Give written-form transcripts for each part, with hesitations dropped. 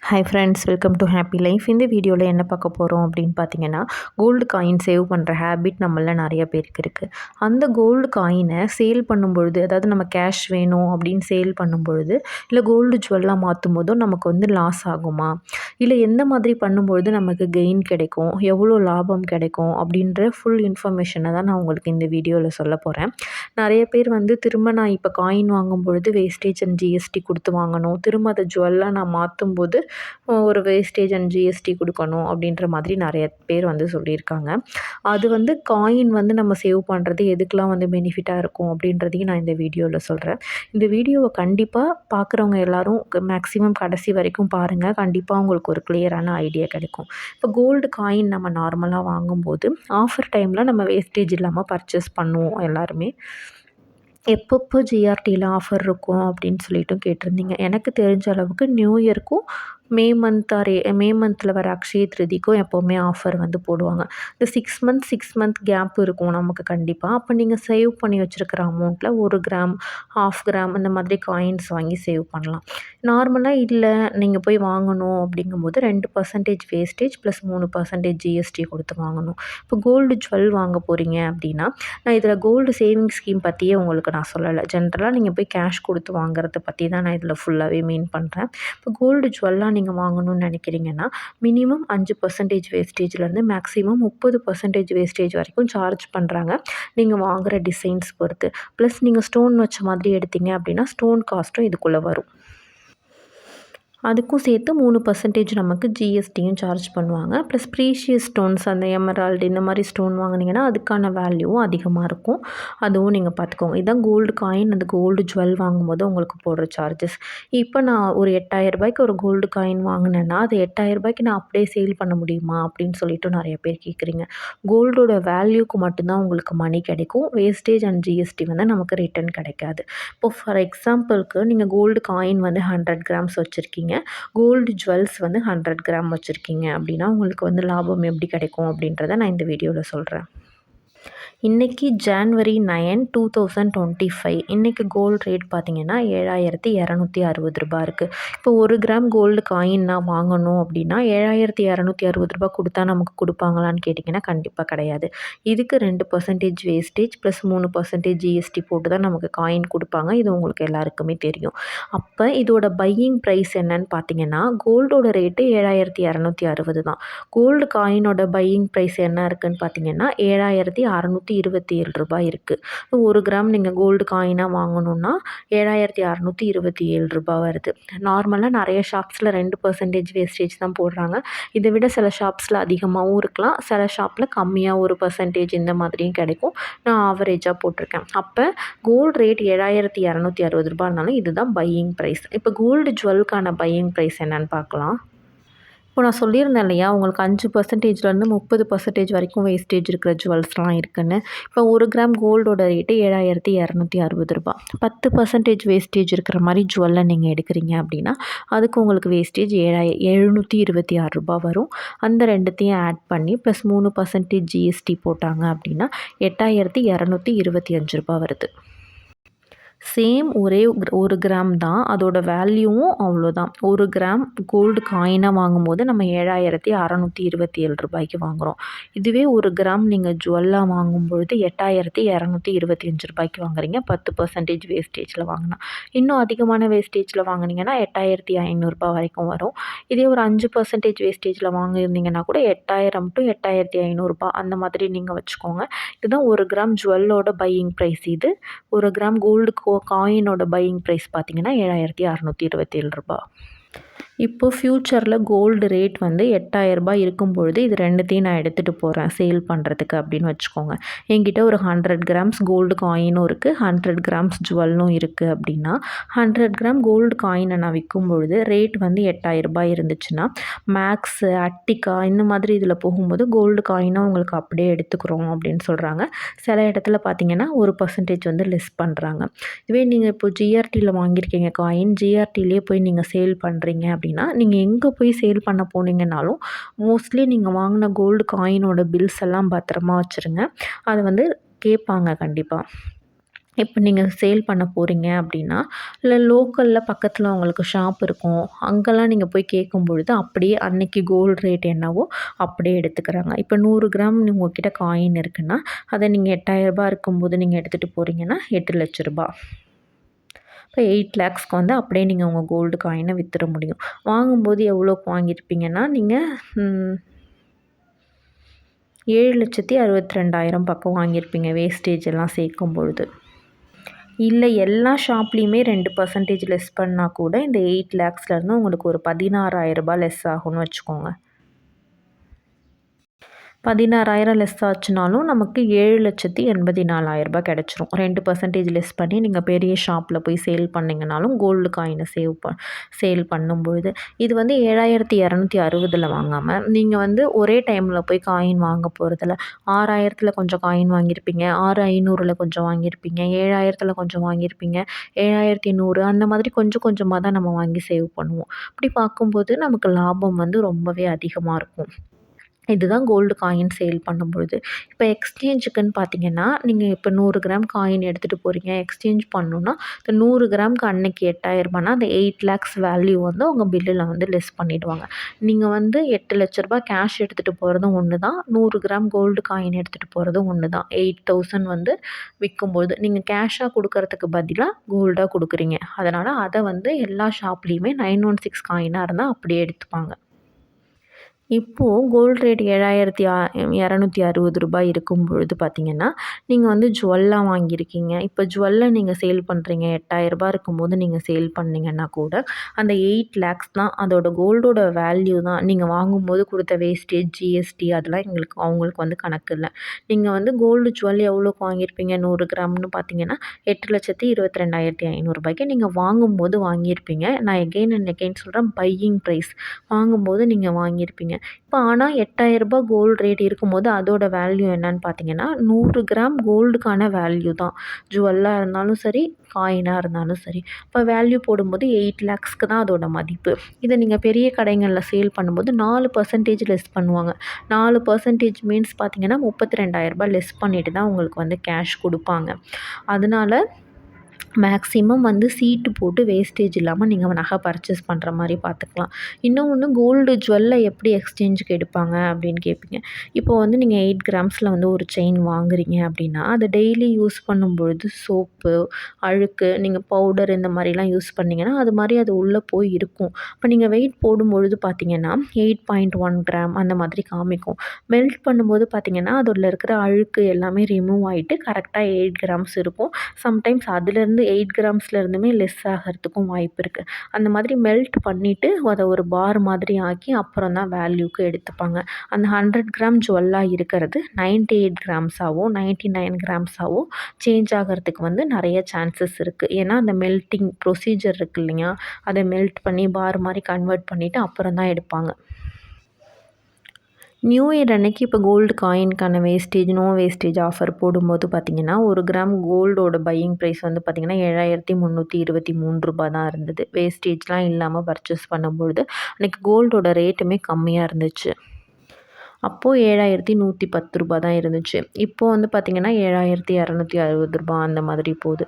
Hi friends, welcome to happy life. இந்த வீடியோவில் என்ன பார்க்க போகிறோம் அப்படின்னு பார்த்தீங்கன்னா, கோல்டு காயின் சேவ் பண்ணுற ஹேபிட் நம்மள நிறைய பேருக்கு இருக்குது. அந்த கோல்டு காயினை சேல் பண்ணும்பொழுது, அதாவது நம்ம கேஷ் வேணும் அப்படின்னு சேல் பண்ணும்பொழுது, இல்லை கோல்டு ஜுவல்லாக மாற்றும் போதும் நமக்கு வந்து லாஸ் ஆகுமா, இல்லை எந்த மாதிரி பண்ணும்பொழுது நமக்கு கெயின் கிடைக்கும், எவ்வளோ லாபம் கிடைக்கும் அப்படின்ற ஃபுல் இன்ஃபர்மேஷனை தான் நான் உங்களுக்கு இந்த வீடியோவில் சொல்ல போகிறேன். நிறைய பேர் வந்து திரும்ப நான் இப்போ காயின் வாங்கும்பொழுது வேஸ்டேஜ் அண்ட் ஜிஎஸ்டி கொடுத்து வாங்கணும், திரும்ப அதை ஜுவல்லாக நான் மாற்றும்போது ஒரு வேஸ்டேஜ் அண்ட் ஜிஎஸ்டி கொடுக்கணும் அப்படின்ற மாதிரி நிறைய பேர் வந்து சொல்லியிருக்காங்க. அது வந்து காயின் வந்து நம்ம சேவ் பண்ணுறது எதுக்கெலாம் வந்து பெனிஃபிட்டாக இருக்கும் அப்படின்றதையும் நான் இந்த வீடியோவில் சொல்கிறேன். இந்த வீடியோவை கண்டிப்பாக பார்க்குறவங்க எல்லோரும் மேக்ஸிமம் கடைசி வரைக்கும் பாருங்கள். கண்டிப்பாக உங்களுக்கு ஒரு கிளியரான ஐடியா கிடைக்கும். இப்போ கோல்டு காயின் நம்ம நார்மலாக வாங்கும்போது ஆஃபர் டைமில் நம்ம வேஸ்டேஜ் இல்லாமல் பர்ச்சேஸ் பண்ணுவோம் எல்லாருமே. எப்பப்போ ஜிஆர்டியில் ஆஃபர் இருக்கும் அப்படின்னு சொல்லிட்டும் கேட்டிருந்தீங்க. எனக்கு தெரிஞ்ச அளவுக்கு நியூ இயர்க்கும் மே மந்தில் வர அக்ஷய திருதிக்கும் எப்போவுமே ஆஃபர் வந்து போடுவாங்க. இந்த 6 மந்த் கேப் இருக்கும் நமக்கு கண்டிப்பாக. அப்போ நீங்கள் சேவ் பண்ணி வச்சுருக்கிற அமௌண்ட்டில் 1 கிராம், 1/2 கிராம் அந்த மாதிரி காயின்ஸ் வாங்கி சேவ் பண்ணலாம். நார்மலாக இல்லை நீங்கள் போய் வாங்கணும் அப்படிங்கும்போது 2% வேஸ்டேஜ் ப்ளஸ் 3% ஜிஎஸ்டி கொடுத்து வாங்கணும். இப்போ கோல்டு ஜுவல் வாங்க போகிறீங்க அப்படின்னா, நான் இதில் கோல்டு சேவிங் ஸ்கீம் பற்றியே உங்களுக்கு நான் சொல்லலை. ஜென்ரலாக நீங்கள் போய் கேஷ் கொடுத்து வாங்குறத பற்றி தான் நான் இதில் ஃபுல்லாகவே மீன் பண்ணுறேன். இப்போ கோல்டு ஜுவல்லாம் நீங்கள் வாங்கணும்னு நினைக்கிறீங்கன்னா, மினிமம் 5% வேஸ்டேஜ்லேருந்து மேக்ஸிமம் 30% வேஸ்டேஜ் வரைக்கும் சார்ஜ் பண்ணுறாங்க, நீங்கள் வாங்குகிற டிசைன்ஸ் பொறுத்து. ப்ளஸ் நீங்கள் ஸ்டோன் வச்ச மாதிரி எடுத்தீங்க அப்படின்னா ஸ்டோன் காஸ்ட்டும் இதுக்குள்ளே வரும். அதுக்கும் சேர்த்து 3% நமக்கு ஜிஎஸ்டியும் சார்ஜ் பண்ணுவாங்க. ப்ளஸ் ப்ரீஷியஸ் ஸ்டோன்ஸ், அந்த எமரால்டு இந்த மாதிரி ஸ்டோன் வாங்கினீங்கன்னா அதுக்கான வேல்யூவும் அதிகமாக இருக்கும். அதுவும் நீங்கள் பார்த்துக்கோங்க. இதுதான் கோல்டு காயின், அந்த கோல்டு ஜுவல் வாங்கும்போது உங்களுக்கு போடுற சார்ஜஸ். இப்போ நான் ஒரு 8,000 ஒரு கோல்டு காயின் வாங்கினேன்னா, அது 8,000 நான் அப்படியே சேல் பண்ண முடியுமா அப்படின்னு சொல்லிட்டு நிறைய பேர் கேட்குறீங்க. கோல்டோட வேல்யூக்கு மட்டும்தான் உங்களுக்கு மணி கிடைக்கும். வேஸ்டேஜ் அண்ட் ஜிஎஸ்டி வந்து நமக்கு ரிட்டர்ன் கிடைக்காது. இப்போ ஃபார் எக்ஸாம்பிளுக்கு நீங்கள் கோல்டு காயின் வந்து 100 கிராம்ஸ் வச்சுருக்கீங்க, கோல்டு ஜுவல்ஸ் வந்து 100 கிராம் வச்சுருக்கீங்க அப்படின்னா உங்களுக்கு வந்து லாபம் எப்படி கிடைக்கும் அப்படின்றத நான் இந்த வீடியோவில் சொல்கிறேன். இன்றைக்கி January 9, 2025 இன்றைக்கி கோல்டு ரேட் பார்த்திங்கன்னா 7,260 ரூபா இருக்குது. இப்போ 1 கிராம் கோல்டு காயின் நான் வாங்கணும் அப்படின்னா 7,260 ரூபா கொடுத்தா நமக்கு கொடுப்பாங்களான்னு கேட்டிங்கன்னா கண்டிப்பாக கிடையாது. இதுக்கு 2% வேஸ்டேஜ் ப்ளஸ் 3% ஜிஎஸ்டி போட்டு தான் நமக்கு காயின் கொடுப்பாங்க. இது உங்களுக்கு எல்லாருக்குமே தெரியும். அப்போ இதோட பையிங் ப்ரைஸ் என்னன்னு பார்த்தீங்கன்னா, கோல்டோட ரேட்டு 7,260 தான். கோல்டு காயினோட பையிங் ப்ரைஸ் என்ன இருக்குதுன்னு பார்த்தீங்கன்னா 7,627 ரூபாய் இருக்குது. 1 கிராம் நீங்கள் கோல்டு காயினாக வாங்கணுன்னா 7,627 ரூபாய் வருது. நார்மலாக நிறைய ஷாப்ஸில் 2% வேஸ்டேஜ் தான் போடுறாங்க. இதை விட சில ஷாப்ஸில் அதிகமாகவும் இருக்கலாம், சில ஷாப்பில் கம்மியாக 1% இந்த மாதிரியும் கிடைக்கும். நான் ஆவரேஜாக போட்டிருக்கேன். அப்போ கோல்டு ரேட் 7,260 ரூபாய் இருந்தாலும் இதுதான் பையிங் ப்ரைஸ். இப்போ கோல்டு ஜுவல்லுக்கான பையிங் ப்ரைஸ் என்னன்னு பார்க்கலாம். இப்போ நான் சொல்லியிருந்தேன் இல்லையா, உங்களுக்கு 5%லேருந்து 30% வரைக்கும் வேஸ்டேஜ் இருக்கிற ஜுவல்ஸ்லாம் இருக்குதுன்னு. இப்போ 1 கிராம் கோல்டோட ரேட்டு 7,260 ரூபாய். 10% வேஸ்டேஜ் இருக்கிற மாதிரி ஜுவல்லை நீங்கள் எடுக்கிறீங்க அப்படின்னா அதுக்கு உங்களுக்கு வேஸ்டேஜ் 7,726 ரூபாய் வரும். அந்த ரெண்டுத்தையும் ஆட் பண்ணி ப்ளஸ் 3% ஜிஎஸ்டி போட்டாங்க அப்படின்னா 8,225 ரூபாய் வருது. சேம் ஒரே 1 கிராம் தான், அதோட வேல்யூவும் அவ்வளோதான். 1 கிராம் கோல்டு காயினாக வாங்கும்போது நம்ம 7,627 ரூபாய்க்கு வாங்குகிறோம். இதுவே 1 கிராம் நீங்கள் ஜுவல்லாக வாங்கும்பொழுது 8,225 ரூபாய்க்கு வாங்குறீங்க, 10% வேஸ்டேஜில் வாங்கினா. இன்னும் அதிகமான வேஸ்டேஜில் வாங்கினீங்கன்னா 8,500 ரூபாய் வரைக்கும் வரும். இதே ஒரு 5% வேஸ்டேஜில் வாங்கியிருந்தீங்கன்னா கூட 8,000 to 8,500 ரூபாய் அந்த மாதிரி நீங்கள் வச்சுக்கோங்க. இதுதான் 1 கிராம் ஜுவல்லோட பையிங் ப்ரைஸ். இது 1 கிராம் கோல்டு காயினோட பையிங் ப்ரைஸ் பார்த்திங்கன்னா 7,627 ரூபாய். இப்போது ஃப்யூச்சரில் கோல்டு ரேட் வந்து 8,000 ரூபாய் இருக்கும் பொழுது இது ரெண்டுத்தையும் நான் எடுத்துகிட்டு போகிறேன் சேல் பண்ணுறதுக்கு அப்படின்னு வச்சுக்கோங்க. என்கிட்ட ஒரு 100 கிராம்ஸ் கோல்டு காயினும் இருக்குது, 100 கிராம்ஸ் ஜுவல்லும் இருக்குது அப்படின்னா 100 கிராம் கோல்டு காயினை நான் விற்கும் பொழுது ரேட் வந்து 8,000 ரூபாய் இருந்துச்சுன்னா, மேக்ஸு, அட்டிகா இந்த மாதிரி இதில் போகும்போது கோல்டு காயினை உங்களுக்கு அப்படியே எடுத்துக்கிறோம் அப்படின்னு சொல்கிறாங்க. சில இடத்துல பார்த்திங்கன்னா 1% வந்து லெஸ் பண்ணுறாங்க. இதுவே நீங்கள் இப்போ ஜிஆர்டியில் வாங்கியிருக்கீங்க காயின், ஜிஆர்டிலே போய் நீங்கள் சேல் பண்ணுறீங்க அப்படின்னா நீங்கள் எங்கே போய் சேல் பண்ண போனீங்கன்னாலும் மோஸ்ட்லி நீங்கள் வாங்கின கோல்டு காயினோட பில்ஸ் எல்லாம் பத்திரமா வச்சுருங்க. அதை வந்து கேட்பாங்க கண்டிப்பாக. இப்போ நீங்கள் சேல் பண்ண போகிறீங்க அப்படின்னா, இல்லை லோக்கல்ல பக்கத்தில உங்களுக்கு ஷாப் இருக்கும். அங்கலாம் நீங்க போய் கேட்கும்பொழுது, அப்படியே அன்னைக்கு கோல்டு ரேட் என்னவோ அப்படியே எடுத்துக்கிறாங்க. இப்போ 100 கிராம் உங்ககிட்ட காயின் இருக்குன்னா, அத நீங்க ரூ. 8000 இருக்கும்போது நீங்க எடுத்துட்டு போறீங்கன்னா, ரூ. 8,00,000. இப்போ 8,00,000க்கு வந்து அப்படியே நீங்க உங்க கோல்டு காயின வித்துற முடியும். வாங்கும்போது எவ்வளோக்கு வாங்கியிருப்பீங்கன்னா, நீங்க ம் 7,62,200 பக்கம் வாங்கியிருப்பீங்க வேஸ்டேஜ் எல்லாம் சேர்க்கும்பொழுது. இல்ல எல்லா ஷாப்லயுமே 2% லெஸ் பண்ணா கூட இந்த 8 லேக்ஸ்லேருந்து உங்களுக்கு ஒரு ரூ. 16,000 லெஸ் ஆகும்னு வச்சுக்கோங்க. 16,000 லெஸ் ஆச்சுனாலும் நமக்கு ரூ. 7,84,000 கிடைச்சிரும். 2% லெஸ் பண்ணி நீங்க பெரிய ஷாப்ல போய் சேல் பண்ணீங்கனாலும் கோல்டு காயின சேல் பண்ணும்பொழுது, இது வந்து 7,260ல வாங்காம, நீங்க வந்து ஒரே டைம்ல போய் காயின் வாங்க போறதில்ல. 6,000ல கொஞ்சம் காயின் வாங்கியிருப்பீங்க, 6,500ல கொஞ்சம் வாங்கியிருப்பீங்க, 7,000ல கொஞ்சம் வாங்கியிருப்பீங்க, 7,100 அந்த மாதிரி கொஞ்சம் கொஞ்சமா தான் நம்ம வாங்கி சேவ் பண்ணுவோம். அப்படி பார்க்கும்போது நமக்கு லாபம் வந்து ரொம்பவே அதிகமா இருக்கும். இதுதான் கோல்டு காயின் சேல் பண்ணும்பொழுது. இப்போ எக்ஸ்சேஞ்சுக்குன்னு பார்த்தீங்கன்னா, நீங்க இப்போ 100 கிராம் காயின் எடுத்துட்டு போறீங்க. எக்ஸ்சேஞ்ச் பண்ணணும்னா, இந்த 100 கிராம்க்கு அன்னைக்கு ரூ. 8,000னா, அந்த 8 லேக்ஸ் வேல்யூ வந்து உங்க பில்லுல வந்து லெஸ் பண்ணிடுவாங்க. நீங்க வந்து ரூ. 8,00,000 கேஷ் எடுத்துட்டு போறதும் ஒண்ணு தான். 100 கிராம் கோல்டு காயின் எடுத்துட்டு போறதும் ஒண்ணு தான். 8,000 வந்து விக்கும்போது, நீங்க கேஷா குடுக்கறதுக்கு பதிலா கோல்டா குடுக்குறீங்க. அதனால அத வந்து எல்லா ஷாப்லயுமே 916 காயினா இருந்தா அப்படியே எடுத்துப்பாங்க. இப்போ கோல்ட் ரேட் ரூ. 7,260 இருக்கும் பொழுது பார்த்தீங்கன்னா, நீங்க வந்து ஜுவல்லா வாங்கியிருக்கீங்க. இப்போ ஜுவல்ல நீங்க சேல் பண்றீங்க. ரூ. 8,000 இருக்கும்போது நீங்க சேல் பண்ணீங்கன்னா கூட, அந்த 8 லேக்ஸ் தான் அதோட கோல்டோட வேல்யூ தான். நீங்க வாங்கும்போது குடுத்த வேஸ்டேஜ், ஜிஎஸ்டி அதெல்லாம் அவங்களுக்கு வந்து கணக்கு இல்ல. நீங்க வந்து கோல்டு ஜுவல் எவ்வளோக்கு வாங்கியிருப்பீங்க 100 கிராம்னு பார்த்தீங்கன்னா, ரூ. 8,22,500 நீங்க வாங்கும்போது வாங்கியிருப்பீங்க. நான் எகெயின் அண்ட் எகெயின் சொல்றேன் பையிங் பிரைஸ். வாங்கும்போது நீங்க வாங்கியிருப்பீங்க. இப்போ ஆனா ரூ. 8,000 கோல்டு ரேட் இருக்கும்போது அதோட வேல்யூ என்னன்னு பார்த்தீங்கன்னா, 100 கிராம் கோல்டுக்கான வேல்யூ தான். ஜுவல்லா இருந்தாலும் சரி, காயினா இருந்தாலும் சரி. இப்போ வேல்யூ போடும்போது 8 லேக்ஸ்க்கு தான் அதோட மதிப்பு. இத நீங்க பெரிய கடைகள்ல சேல் பண்ணும்போது 4% லெஸ் பண்ணுவாங்க. 4% மீன்ஸ் பார்த்தீங்கன்னா, ரூ. 32,000 லெஸ் பண்ணிட்டு தான் உங்களுக்கு வந்து கேஷ் குடுப்பாங்க. அதனால மேக்ஸிமம் வந்து சீட்டு போட்டு வேஸ்டேஜ் இல்லாம நீங்க நகை பர்ச்சேஸ் பண்ற மாரி பார்த்துக்கலாம். இன்னொன்னு கோல்டு ஜுவல்ல எப்படி எக்ஸ்சேஞ்சுக்கு எடுப்பாங்க அப்படின்னு கேட்பீங்க. இப்போ வந்து நீங்க 8 கிராம்ஸ்ல வந்து ஒரு செயின் வாங்குறீங்க அப்படின்னா, அத டெய்லி யூஸ் பண்ணும்பொழுது சோப்பு, அழுக்கு, நீங்க பவுடர் இந்த மாரிலாம் யூஸ் பண்ணீங்கன்னா, அது மாரி அது உள்ள போய் இருக்கும். அப்ப நீங்க வெயிட் போடும்பொழுது பார்த்தீங்கன்னா, 8.1 கிராம் அந்த மாதிரி காமிக்கும். மெல்ட் பண்ணும்போது பார்த்தீங்கன்னா, அதுல இருக்கிற அழுக்கு எல்லாமே ரிமூவ் ஆயிட்டு கரெக்ட்டா 8 கிராம்ஸ் இருக்கும். சம்டைம்ஸ் அதுலேருந்து 8 கிராம்ஸ்லேருந்துமே லெஸ் ஆகறதுக்கும் வாய்ப்பு இருக்கு. அந்த மாதிரி மெல்ட் பண்ணிட்டு அத ஒரு பார் மாதிரி ஆக்கி அப்புறம் தான் வேல்யூக்கு எடுத்துப்பாங்க. அந்த 100 கிராம் ஜுவல்லா இருக்கிறது 98 கிராம்ஸாவோ, 99 கிராம்ஸாவோ சேஞ்ச் ஆகறதுக்கு வந்து நெறைய சான்சஸ் இருக்கு. ஏன்னா, அந்த மெல்ட்டிங் ப்ரொசீஜர் இருக்கு இல்லையா? அத மெல்ட் பண்ணி பார் மாரி கன்வெர்ட் பண்ணிட்டு அப்புறம் தான் எடுப்பாங்க. நியூ இயர் அன்னைக்கு இப்போ கோல்டு காயினுக்கான வேஸ்டேஜ், நோ வேஸ்டேஜ் ஆஃபர் போடும்போது பார்த்தீங்கன்னா, 1 கிராம் கோல்டோட பையிங் ப்ரைஸ் வந்து பார்த்தீங்கன்னா, ரூ. 7,323 தான் இருந்தது. வேஸ்டேஜ்லாம் இல்லாம பர்ச்சேஸ் பண்ணும்பொழுது, அன்னைக்கு கோல்டோட ரேட்டுமே கம்மியா இருந்துச்சு. அப்போ ரூ. 7,110 தான் இருந்துச்சு. இப்போ வந்து பார்த்தீங்கன்னா, ரூ. 7,260 அந்த மாதிரி போகுது.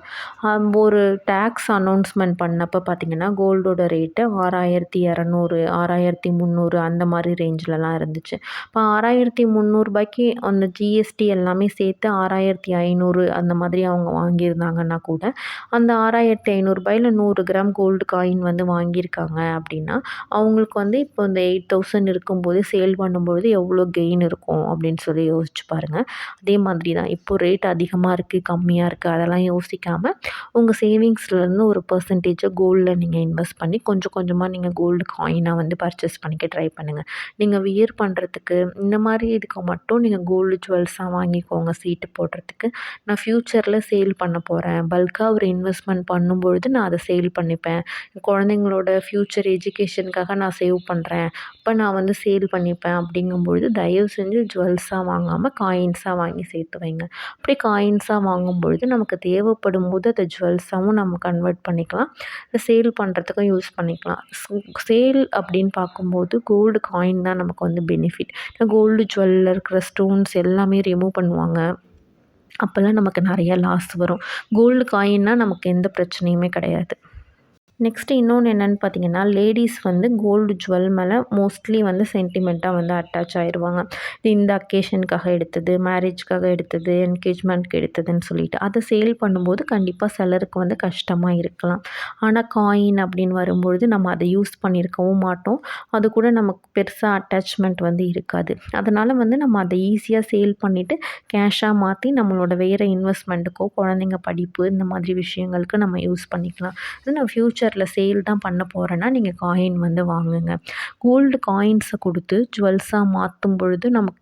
ஒரு டாக்ஸ் அனௌன்ஸ்மென்ட் பண்ணப்ப பார்த்தீங்கன்னா, கோல்டோட ரேட்டு 6,200, 6,300 அந்த மாரி ரேஞ்சிலலாம் இருந்துச்சு. இப்போ ரூ. 6,300க்கு அந்த ஜிஎஸ்டி எல்லாமே சேர்த்து 6,500 அந்த மாதிரி அவங்க வாங்கியிருந்தாங்கன்னா கூட, அந்த ரூ. 6,500ல 100 கிராம் கோல்டு காயின் வந்து வாங்கியிருக்காங்க அப்படின்னா, அவங்களுக்கு வந்து இப்போ இந்த 8,000 இருக்கும்போது சேல் பண்ணும்பொழுது எவ்வளோ கெயின் இருக்கும் அப்படின்னு சொல்லி யோசிச்சு பாருங்க. அதே மாதிரி தான் இப்போ ரேட் அதிகமா இருக்கு, கம்மியா இருக்கு அதெல்லாம் யோசிக்காம உங்க சேவிங்ஸ்லேருந்து ஒரு பெர்சன்டேஜ கோல்ட்ல நீங்க இன்வெஸ்ட் பண்ணி கொஞ்சம் கொஞ்சமா நீங்க கோல்டு காயினா வந்து பர்ச்சேஸ் பண்ணிக்க ட்ரை பண்ணுங்க. நீங்க வியர் பண்றதுக்கு இந்த மாரி இதுக்கு மட்டும் நீங்க கோல்டு ஜுவல்ஸா வாங்கிக்கோங்க சீட்டு போடுறதுக்கு. நான் ஃப்யூச்சர்ல சேல் பண்ண போறேன். பல்கா ஒரு இன்வெஸ்ட்மென்ட் பண்ணும்பொழுது நான் அத சேல் பண்ணிப்பேன். குழந்தைங்களோட ஃப்யூச்சர் எஜுகேஷனுக்காக நான் சேவ் பண்றேன். அப்ப நான் வந்து சேல் பண்ணிப்பேன் அப்படிங்கும்பொழுது தயவு செஞ்சு ஜுவல்ஸா வாங்காம காயின்ஸா வாங்கி சேர்த்து வைங்க. அப்படி காயின்ஸா வாங்கும்பொழுது நமக்கு தேவைப்படும்போது அத ஜுவல்ஸாவும் நம்ம கன்வெர்ட் பண்ணிக்கலாம். சேல் பண்ணுறதுக்கும் யூஸ் பண்ணிக்கலாம். சேல் அப்படின்னு பார்க்கும்போது கோல்டு காயின் தான் நமக்கு வந்து பெனிஃபிட். கோல்டு ஜுவல்ல இருக்கிற ஸ்டோன்ஸ் எல்லாமே ரிமூவ் பண்ணுவாங்க. அப்போல்லாம் நமக்கு நிறைய லாஸ் வரும். கோல்டு காயின்னா நமக்கு எந்த பிரச்சனையுமே கிடையாது. நெக்ஸ்ட்டு இன்னொன்று என்னென்னு பார்த்தீங்கன்னா, லேடீஸ் வந்து கோல்டு ஜுவல் மேலே மோஸ்ட்லி வந்து சென்டிமெண்ட்டாக வந்து அட்டாச் ஆயிருவாங்க. இந்த அக்கேஷனுக்காக எடுத்தது, மேரேஜ்க்காக எடுத்தது, என்கேஜ்மெண்ட்க்கு எடுத்ததுன்னு சொல்லிட்டு. அதை சேல் பண்ணும்போது கண்டிப்பாக சிலருக்கு வந்து கஷ்டமா இருக்கலாம். ஆனால் காயின் அப்படின்னு வரும்பொழுது நம்ம அதை யூஸ் பண்ணியிருக்கவும் மாட்டோம். அது கூட நமக்கு பெருசா அட்டாச்மெண்ட் வந்து இருக்காது. அதனால் வந்து நம்ம அதை ஈஸியாக சேல் பண்ணிவிட்டு கேஷாக மாற்றி நம்மளோட வேறு இன்வெஸ்ட்மெண்ட்டுக்கோ, குழந்தைங்க படிப்பு இந்த மாதிரி விஷயங்களுக்கு நம்ம யூஸ் பண்ணிக்கலாம். அது நான் ஃப்யூச்சரில் சேல் தான் பண்ண போகிறேன்னா நீங்கள் காயின் வந்து வாங்குங்க. கோல்டு காயின்ஸை கொடுத்து ஜுவல்ஸாக மாற்றும் பொழுது நமக்கு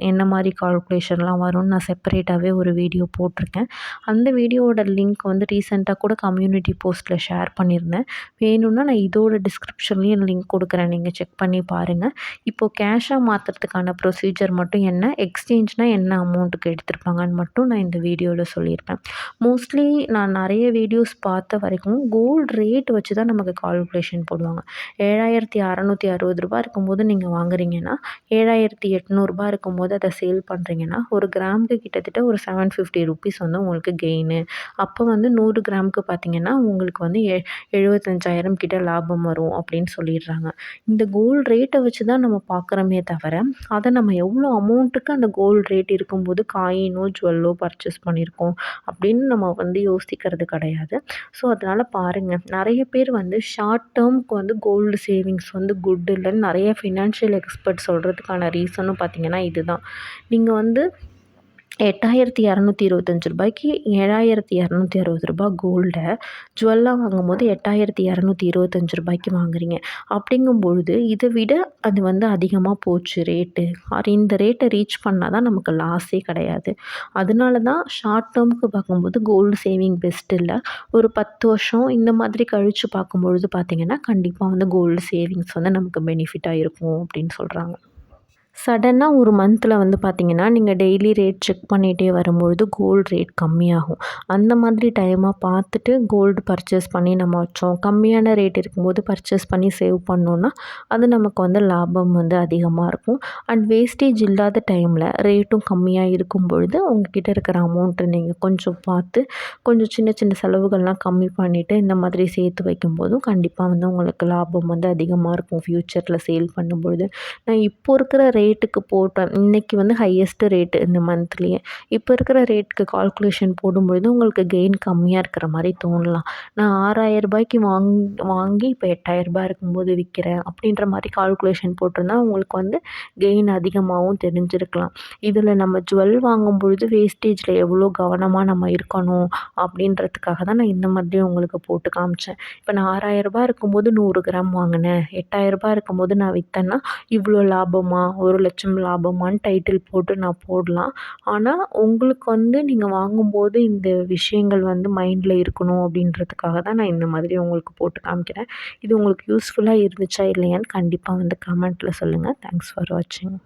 என்ன மாதிரி கால்குலேஷன்லாம் வரும்னு நான் செப்பரேட்டாகவே ஒரு வீடியோ போட்டிருக்கேன். அந்த வீடியோவோட லிங்க் வந்து ரீசெண்டாக கூட கம்யூனிட்டி போஸ்ட்டில் ஷேர் பண்ணியிருந்தேன். வேணும்னா நான் இதோட டிஸ்கிரிப்ஷன்லேயும் லிங்க் கொடுக்குறேன். நீங்கள் செக் பண்ணி பாருங்கள். இப்போது கேஷாக மாற்றுறதுக்கான ப்ரொசீஜர் மட்டும் என்ன, எக்ஸ்சேஞ்ச்னால் என்ன அமௌண்ட்டுக்கு எடுத்திருப்பாங்கன்னு மட்டும் நான் இந்த வீடியோவில் சொல்லியிருப்பேன். மோஸ்ட்லி நான் நிறைய வீடியோஸ் பார்த்த வரைக்கும் கோல்டு ரேட் வச்சு தான் நமக்கு கால்குலேஷன் போடுவாங்க. ரூ. 7,660 இருக்கும்போது நீங்கள் வாங்குறீங்கன்னா, ரூ. 7,800 இருக்கும்போது அதை சேல் பண்ணுறீங்கன்னா, ஒரு கிராமுக்கு கிட்டத்தட்ட ஒரு ₹750 வந்து உங்களுக்கு கெயினு. அப்போ வந்து 100 கிராமுக்கு பார்த்தீங்கன்னா, உங்களுக்கு வந்து 75,000 கிட்ட லாபம் வரும் அப்படின்னு சொல்லிடுறாங்க. இந்த கோல்டு ரேட்டை வச்சு தான் நம்ம பார்க்குறோமே தவிர, அதை நம்ம எவ்வளோ அமௌண்ட்டுக்கு அந்த கோல்டு ரேட் இருக்கும்போது காயினோ, ஜுவல்லோ பர்ச்சேஸ் பண்ணியிருக்கோம் அப்படின்னு நம்ம வந்து யோசிக்கிறது கிடையாது. ஸோ அதனால் பாருங்கள், நிறைய பேர் வந்து ஷார்ட் டேர்முக்கு வந்து கோல்டு சேவிங்ஸ் வந்து குட் இல்லைன்னு நிறைய ஃபினான்ஷியல் எக்ஸ்பர்ட் சொல்கிறதுக்கான ரீசனும் பார்த்தீங்கன்னா இதுதான். நீங்கள் வந்து ரூ. 8,225க்கு ரூ. 7,260 கோல்டை ஜுவல்லாக வாங்கும்போது ரூ. 8,225க்கு வாங்குறீங்க. அப்படிங்கும்பொழுது இதை விட அது வந்து அதிகமாக போச்சு ரேட்டு. இந்த ரேட்டை ரீச் பண்ணால் தான் நமக்கு லாஸே கிடையாது. அதனால தான் ஷார்ட் டேர்முக்கு பார்க்கும்போது கோல்டு சேவிங் பெஸ்ட் இல்லை. ஒரு 10 வருஷம் இந்த மாதிரி கழித்து பார்க்கும்பொழுது பார்த்திங்கன்னா, கண்டிப்பாக வந்து கோல்டு சேவிங்ஸ் வந்து நமக்கு பெனிஃபிட்டாக இருக்கும் அப்படின்னு சொல்கிறாங்க. சடனாக ஒரு மந்தில் வந்து பார்த்திங்கன்னா, நீங்கள் டெய்லி ரேட் செக் பண்ணிகிட்டே வரும்பொழுது கோல்டு ரேட் கம்மியாகும். அந்த மாதிரி டைமாக பார்த்துட்டு கோல்டு பர்ச்சேஸ் பண்ணி நம்ம வச்சோம். கம்மியான ரேட் இருக்கும்போது பர்ச்சேஸ் பண்ணி சேவ் பண்ணோன்னா, அது நமக்கு வந்து லாபம் வந்து அதிகமாக இருக்கும். அண்ட் வேஸ்டேஜ் இல்லாத டைமில் ரேட்டும் கம்மியாக இருக்கும் பொழுது உங்ககிட்ட இருக்கிற அமௌண்ட்டை நீங்கள் கொஞ்சம் பார்த்து, கொஞ்சம் சின்ன சின்ன செலவுகள்லாம் கம்மி பண்ணிவிட்டு இந்த மாதிரி சேர்த்து வைக்கும்போதும் கண்டிப்பாக வந்து உங்களுக்கு லாபம் வந்து அதிகமாக இருக்கும் ஃப்யூச்சரில் சேல் பண்ணும்பொழுது. நான் இப்போ இருக்கிற ரேட்டுக்கு போட்டேன். இன்றைக்கி வந்து ஹையஸ்ட்டு ரேட்டு இந்த மந்த்லேயே. இப்போ இருக்கிற ரேட்டுக்கு கால்குலேஷன் போடும்பொழுது உங்களுக்கு கெயின் கம்மியாக இருக்கிற மாதிரி தோணலாம். நான் ரூ. 6,000க்கு வாங்கி இப்போ ரூ. 8,000 இருக்கும்போது விற்கிறேன் அப்படின்ற மாதிரி கால்குலேஷன் போட்டிருந்தா உங்களுக்கு வந்து கெயின் அதிகமாகவும் தெரிஞ்சிருக்கலாம். இதில் நம்ம ஜுவல் வாங்கும்பொழுது வேஸ்டேஜில் எவ்வளோ கவனமாக நம்ம இருக்கணும் அப்படின்றதுக்காக தான் நான் இந்த மாதிரி உங்களுக்கு போட்டு காமிச்சேன். இப்போ நான் ரூ. 6,000 இருக்கும்போது 100 கிராம் வாங்கினேன். ரூ. 8,000 இருக்கும்போது நான் விற்றேன்னா இவ்வளோ லாபமா, 1,00,000 லாபமான்னு டைட்டில் போட்டு நான் போடலாம். ஆனால் உங்களுக்கு வந்து நீங்கள் வாங்கும்போது இந்த விஷயங்கள் வந்து மைண்டில் இருக்கணும் அப்படின்றதுக்காக தான் நான் இந்த மாதிரி உங்களுக்கு போட்டு காமிக்கிறேன். இது உங்களுக்கு யூஸ்ஃபுல்லாக இருந்துச்சா இல்லையான்னு கண்டிப்பாக வந்து கமெண்ட்டில் சொல்லுங்கள். தேங்க்ஸ் ஃபார் வாட்சிங்.